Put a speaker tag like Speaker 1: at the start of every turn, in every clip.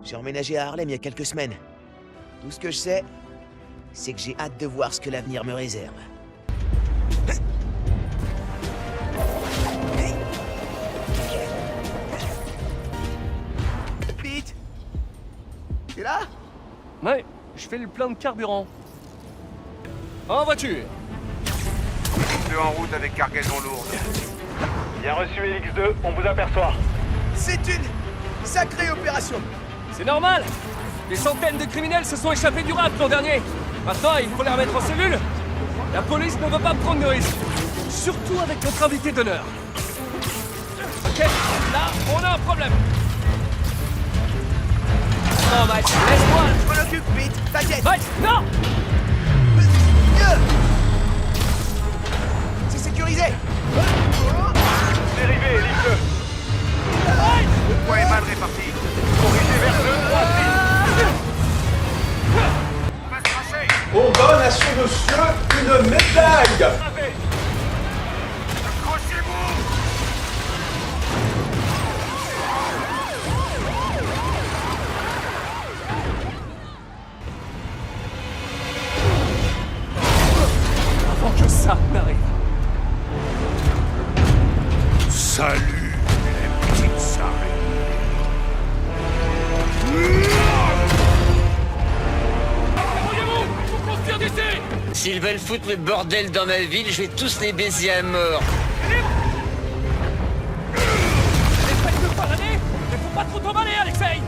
Speaker 1: J'ai emménagé à Harlem il y a quelques semaines. Tout ce que je sais, c'est que j'ai hâte de voir ce que l'avenir me réserve. Pete! T'es là?
Speaker 2: Ouais, je fais le plein de carburant. En voiture.
Speaker 3: Deux en route avec cargaison lourde.
Speaker 4: Bien reçu LX2, on vous aperçoit.
Speaker 1: C'est une sacrée opération!
Speaker 2: C'est normal. Des centaines de criminels se sont échappés du rap l'an dernier. Maintenant, il faut les remettre en cellule. La police ne veut pas prendre de risques. Surtout avec notre invité d'honneur. Ok, là, on a un problème. Non, Mike, laisse-moi.
Speaker 1: Je m'en occupe, Pete, t'inquiète!
Speaker 2: Mike, non.
Speaker 1: C'est sécurisé!
Speaker 4: Dérivé LX2.
Speaker 3: Le poids est mal réparti.
Speaker 4: Corrigé vers 2, 3,
Speaker 3: On va se cracher.
Speaker 5: On donne à ce monsieur une médaille.
Speaker 3: Accrochez-vous.
Speaker 2: Avant que ça n'arrive.
Speaker 3: Salut, les petites sarées.
Speaker 2: Débrouillez-vous, faut qu'on se tire d'ici.
Speaker 6: S'ils veulent foutre le bordel dans ma ville, je vais tous les baiser à mort.
Speaker 2: Essaye de pardonner, mais faut pas trop t'emballer, Alexei.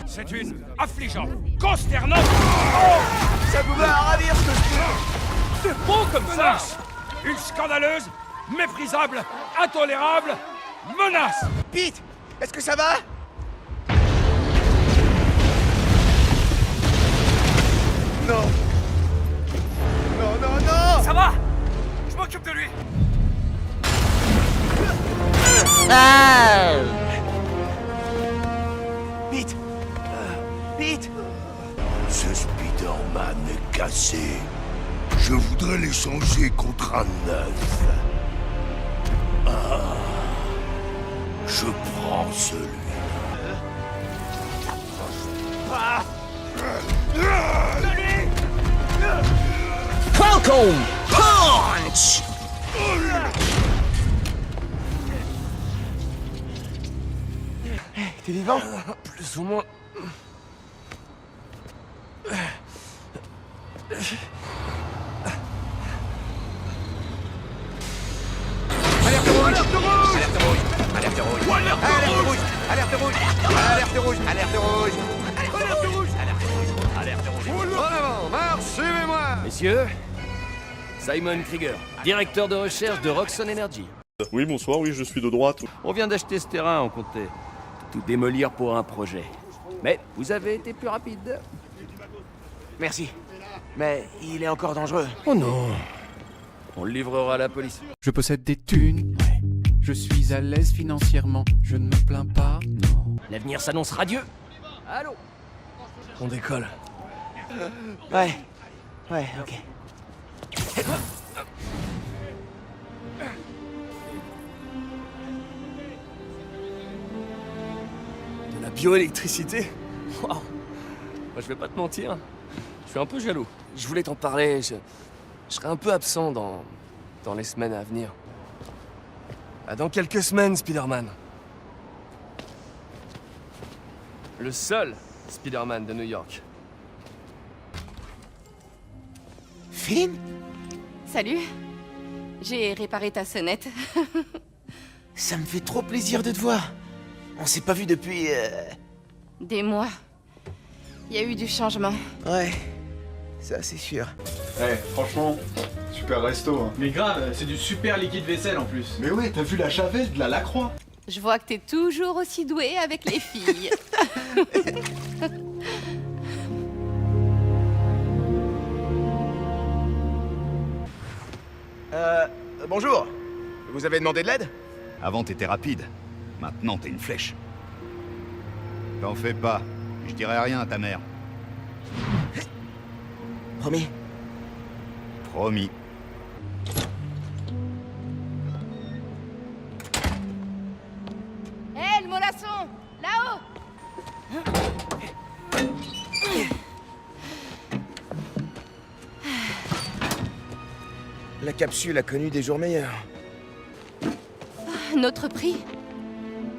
Speaker 4: C'est une affligeante, consternante.
Speaker 1: Ça vous va à ravir ce que je fais!
Speaker 2: C'est beau comme ça.
Speaker 4: Menace. Une scandaleuse, méprisable, intolérable menace.
Speaker 1: Pete! Est-ce que ça va? Non! Non, non, non!
Speaker 4: Ça va? Je m'occupe de lui.
Speaker 1: Pete! Pete!
Speaker 3: Ce Spider-Man est cassé. Je voudrais l'échanger contre un neuf. Je prends celui.
Speaker 6: Falcon Punch!
Speaker 1: T'es vivant?
Speaker 2: Plus ou moins.
Speaker 3: Alerte rouge! Alerte rouge! Alerte rouge! Alerte rouge! Alerte rouge! Alerte rouge! Alerte rouge! Alerte rouge! Alerte rouge! En avant! Marche! Suivez-moi!
Speaker 2: Messieurs, Simon Krieger, directeur de recherche de Roxxon Energy.
Speaker 7: Oui, bonsoir, oui, je suis de droite.
Speaker 2: On vient d'acheter ce terrain, on comptait tout démolir pour un projet. Mais vous avez été plus rapide.
Speaker 1: Merci. Mais il est encore dangereux.
Speaker 2: Oh non. On le livrera à la police.
Speaker 8: Je possède des thunes, je suis à l'aise financièrement, je ne me plains pas, non.
Speaker 2: L'avenir s'annonce radieux. Allô? On décolle.
Speaker 1: Ouais. Ouais, ok.
Speaker 2: De la bioélectricité? Waouh. Moi, je vais pas te mentir. Je suis un peu jaloux. Je voulais t'en parler. Je serai un peu absent dans les semaines à venir. Ah, dans quelques semaines, Spider-Man. Le seul Spider-Man de New York.
Speaker 1: Finn?
Speaker 9: Salut. J'ai réparé ta sonnette.
Speaker 1: Ça me fait trop plaisir de te voir. On s'est pas vu depuis...
Speaker 9: Des mois. Il y a eu du changement.
Speaker 1: Ouais. Ça, c'est sûr.
Speaker 5: Eh, franchement, super resto. Hein.
Speaker 10: Mais grave, c'est du super liquide vaisselle en plus.
Speaker 5: Mais ouais, t'as vu la javel de la Lacroix?
Speaker 9: Je vois que t'es toujours aussi doué avec les filles.
Speaker 1: Bonjour. Vous avez demandé de l'aide?
Speaker 3: Avant, t'étais rapide. Maintenant, t'es une flèche. T'en fais pas. Je dirai rien à ta mère.
Speaker 1: Promis.
Speaker 3: Promis.
Speaker 1: capsule a connu des jours meilleurs.
Speaker 9: Notre prix?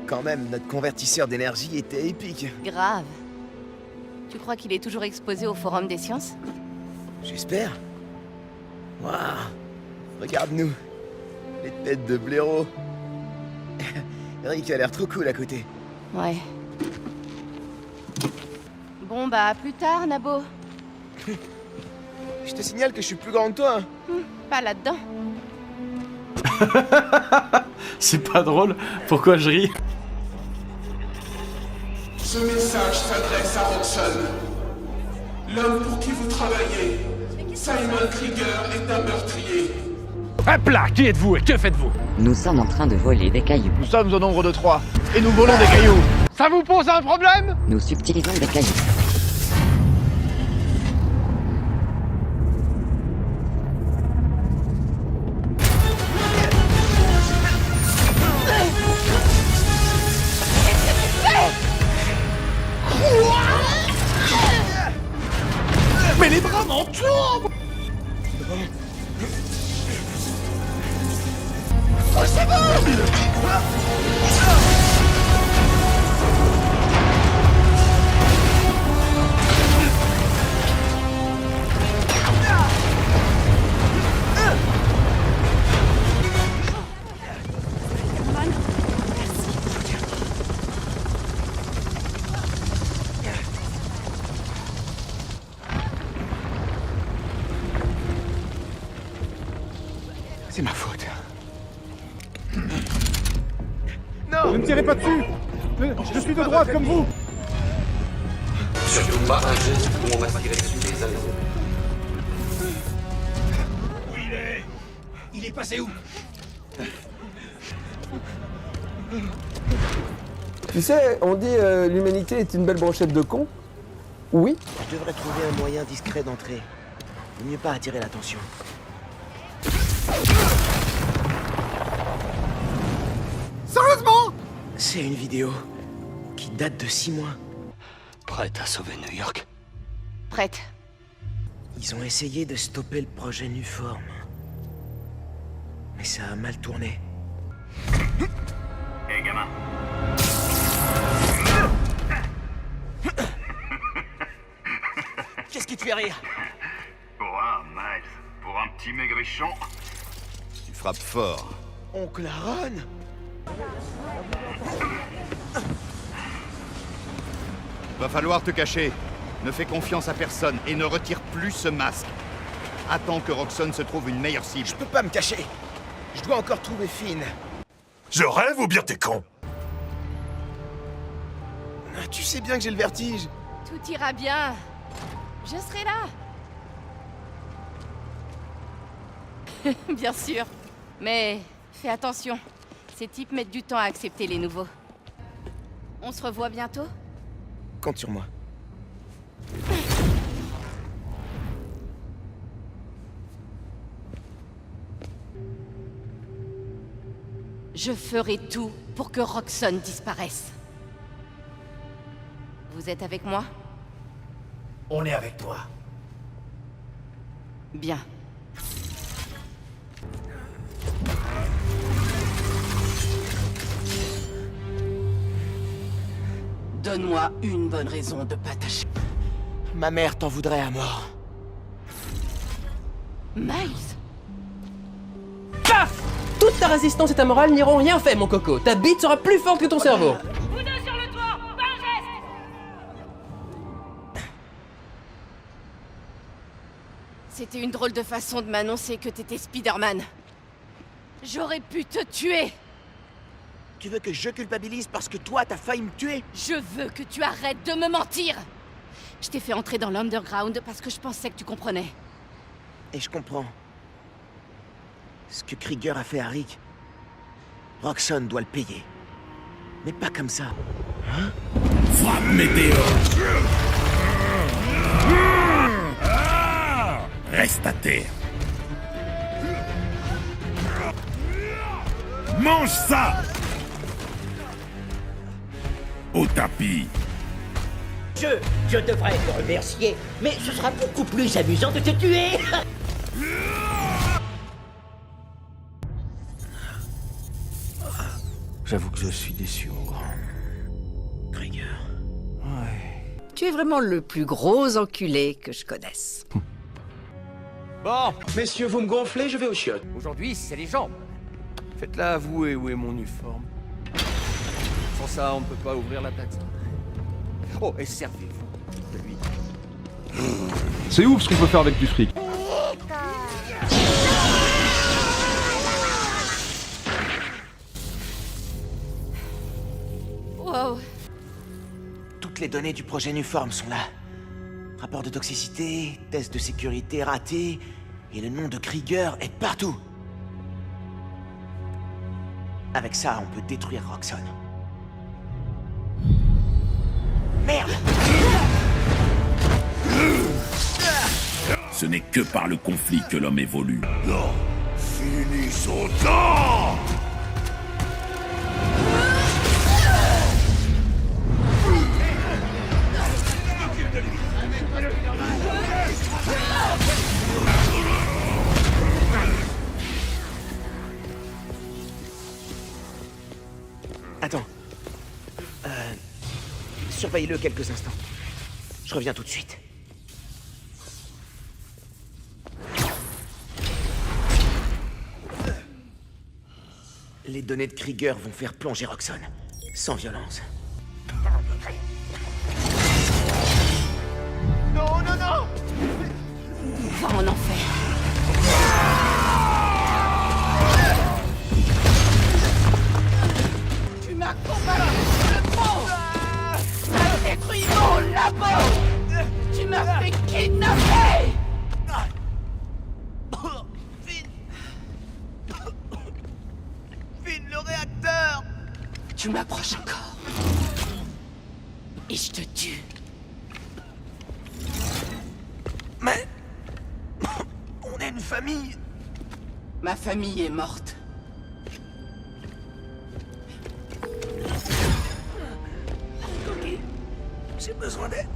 Speaker 1: Quand même, notre convertisseur d'énergie était épique.
Speaker 9: Grave. Tu crois qu'il est toujours exposé au Forum des Sciences?
Speaker 1: J'espère. Waouh. Regarde-nous. Les têtes de blaireaux. Rick a l'air trop cool à côté.
Speaker 9: Ouais. Bon bah, à plus tard, Nabo.
Speaker 1: Je te signale que je suis plus grand que toi.
Speaker 9: Pas là-dedans.
Speaker 10: C'est pas drôle, pourquoi je ris?
Speaker 5: Ce message s'adresse à Roxxon. L'homme pour qui vous travaillez, Simon Krieger, est un meurtrier.
Speaker 4: Hop là, qui êtes-vous et que faites-vous?
Speaker 6: Nous sommes en train de voler des cailloux.
Speaker 5: Nous sommes au nombre de 3, et nous volons des cailloux.
Speaker 4: Ça vous pose un problème?
Speaker 6: Nous subtilisons des cailloux.
Speaker 5: Mais les bras m'en tombent. Oh, c'est bon. C'est ma faute.
Speaker 1: Non!
Speaker 5: Ne me tirez pas dessus. Je suis de droite comme vous.
Speaker 3: Surtout pas un geste où on va se tirer dessus les uns les autres.
Speaker 4: Où il est? Il est passé où?
Speaker 2: Tu sais, on dit l'humanité est une belle brochette de cons. Oui.
Speaker 1: Je devrais trouver un moyen discret d'entrer. Vaut mieux pas attirer l'attention.
Speaker 5: Sérieusement?
Speaker 1: C'est une vidéo qui date de 6 mois.
Speaker 3: Prête à sauver New York?
Speaker 9: Prête.
Speaker 1: Ils ont essayé de stopper le projet Nuform. Mais ça a mal tourné.
Speaker 4: Hé, gamin.
Speaker 1: Qu'est-ce qui te fait rire?
Speaker 4: Oh, Miles, pour un petit maigrichon.
Speaker 3: Tu frappes fort.
Speaker 1: Oncle Aaron?
Speaker 3: Va falloir te cacher. Ne fais confiance à personne et ne retire plus ce masque. Attends que Roxxon se trouve une meilleure cible.
Speaker 1: Je peux pas me cacher. Je dois encore trouver Finn.
Speaker 4: Je rêve ou bien t'es con?
Speaker 1: Tu sais bien que j'ai le vertige.
Speaker 9: Tout ira bien. Je serai là. Bien sûr. Mais fais attention. Ces types mettent du temps à accepter les nouveaux. On se revoit bientôt?
Speaker 1: Compte sur moi.
Speaker 9: Je ferai tout pour que Roxxon disparaisse. Vous êtes avec moi?
Speaker 4: On est avec toi.
Speaker 9: Bien. Donne-moi une bonne raison de pas tâcher.
Speaker 1: Ma mère t'en voudrait à mort.
Speaker 9: Miles!
Speaker 11: Paf! Toute ta résistance et ta morale n'iront rien faire, mon coco. Ta bite sera plus forte que ton cerveau.
Speaker 9: Vous deux sur le toit! Pas un geste! C'était une drôle de façon de m'annoncer que t'étais Spider-Man. J'aurais pu te tuer!
Speaker 1: Tu veux que je culpabilise parce que toi, t'as failli me tuer?
Speaker 9: Je veux que tu arrêtes de me mentir! Je t'ai fait entrer dans l'Underground parce que je pensais que tu comprenais.
Speaker 1: Et je comprends. Ce que Krieger a fait à Rick, Roxxon doit le payer. Mais pas comme ça. Hein?
Speaker 4: Frappe météore. Reste à terre. Mange ça! Au tapis.
Speaker 6: Je devrais te remercier, mais ce sera beaucoup plus amusant de te tuer.
Speaker 2: J'avoue que je suis déçu, mon grand.
Speaker 1: Krieger.
Speaker 2: Ouais.
Speaker 12: Tu es vraiment le plus gros enculé que je connaisse.
Speaker 2: Bon,
Speaker 11: Messieurs, vous me gonflez, je vais aux chiottes.
Speaker 2: aujourd'hui, c'est les jambes. Faites-la avouer où est mon uniforme. Sans ça, on ne peut pas ouvrir la tête. Oh, et servez-vous de lui.
Speaker 10: C'est ouf ce qu'on peut faire avec du fric.
Speaker 9: Wow.
Speaker 1: Toutes les données du projet Nuform sont là. Rapport de toxicité, test de sécurité raté, et le nom de Krieger est partout. Avec ça, on peut détruire Roxxon. Merde!
Speaker 13: Ce n'est que par le conflit que l'homme évolue.
Speaker 3: Non, finissons-en!
Speaker 1: Attends. Surveille-le quelques instants. Je reviens tout de suite. Les données de Krieger vont faire plonger Roxxon. Sans violence. Non, non, non!
Speaker 9: Va en enfer.
Speaker 12: Tu m'as combattu le pont. T'as détruit mon labo. Tu m'as fait kidnapper.
Speaker 1: Fine le réacteur!
Speaker 12: Tu m'approches encore. Et je te tue.
Speaker 1: Mais... on est une famille.
Speaker 12: Ma famille est morte.
Speaker 1: Ok. J'ai besoin d'aide.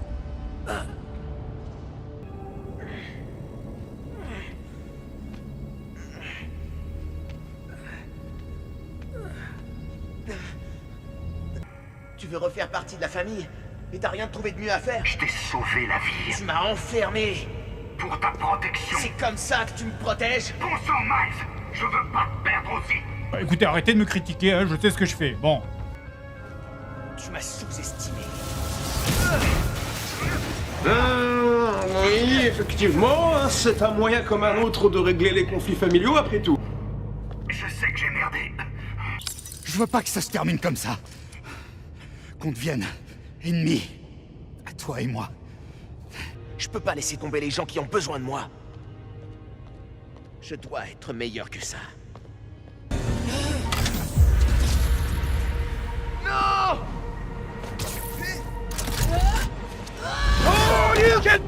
Speaker 1: Tu veux refaire partie de la famille et t'as rien trouvé de mieux à faire?
Speaker 4: Je t'ai sauvé la vie.
Speaker 1: Tu m'as enfermé.
Speaker 4: Pour ta protection.
Speaker 1: C'est comme ça que tu me protèges?
Speaker 4: Bon sang, Miles. Je veux pas te perdre aussi.
Speaker 14: Écoutez, arrêtez de me critiquer, hein, je sais ce que je fais. Bon.
Speaker 1: Tu m'as sous-estimé.
Speaker 5: Oui, effectivement, hein, c'est un moyen comme un autre de régler les conflits familiaux après tout.
Speaker 4: Je sais que j'ai merdé.
Speaker 3: Je veux pas que ça se termine comme ça. Qu'on devienne ennemis. À toi et moi.
Speaker 1: Je peux pas laisser tomber les gens qui ont besoin de moi. Je dois être meilleur que ça. Non! Oh, Luke!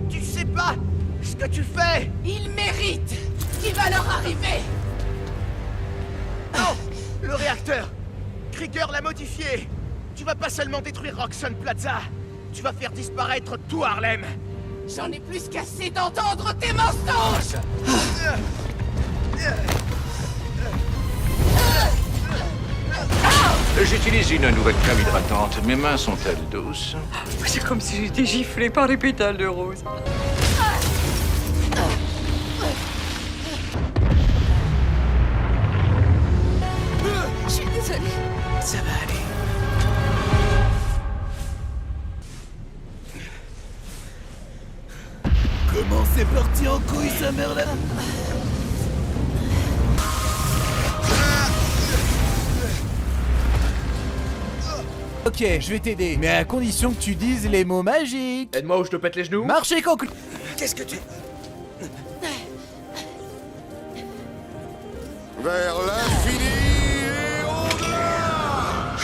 Speaker 1: Tu sais pas ce que tu fais!
Speaker 12: Ils méritent ce qui va leur arriver.
Speaker 1: Non! Le réacteur! Krieger l'a modifié! Tu vas pas seulement détruire Roxxon Plaza, tu vas faire disparaître tout Harlem!
Speaker 12: J'en ai plus qu'assez d'entendre tes mensonges.
Speaker 13: J'utilise une nouvelle crème hydratante. Mes mains sont-elles douces?
Speaker 12: C'est comme si j'étais giflée par les pétales de rose.
Speaker 9: Je suis désolée.
Speaker 1: Ça va aller. Comment c'est parti en couille, sa mère-là?
Speaker 11: Ok, je vais t'aider, mais à condition que tu dises les mots magiques.
Speaker 2: Aide-moi ou je te pète les genoux.
Speaker 11: Marchez conclu.
Speaker 1: Qu'est-ce que tu...
Speaker 3: Vers l'infini et au-delà!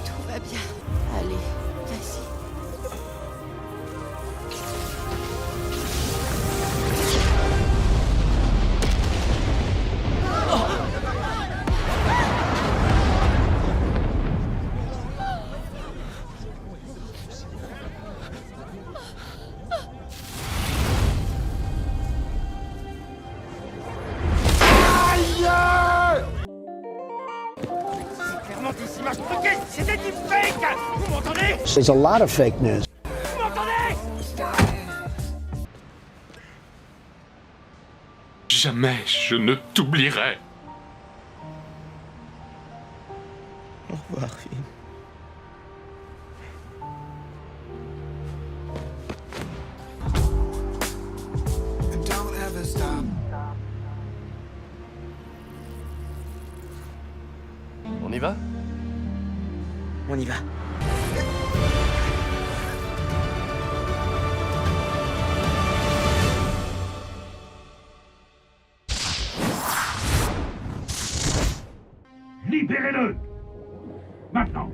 Speaker 9: Tout va bien. Allez, vas-y.
Speaker 12: m'a truqué, c'était du fake. Vous m'entendez?
Speaker 15: There's a lot of fake news.
Speaker 12: Vous m'entendez?
Speaker 5: Jamais je ne t'oublierai.
Speaker 1: Au revoir, Finn.
Speaker 2: On y va?
Speaker 1: On y va.
Speaker 14: Libérez-le! Maintenant!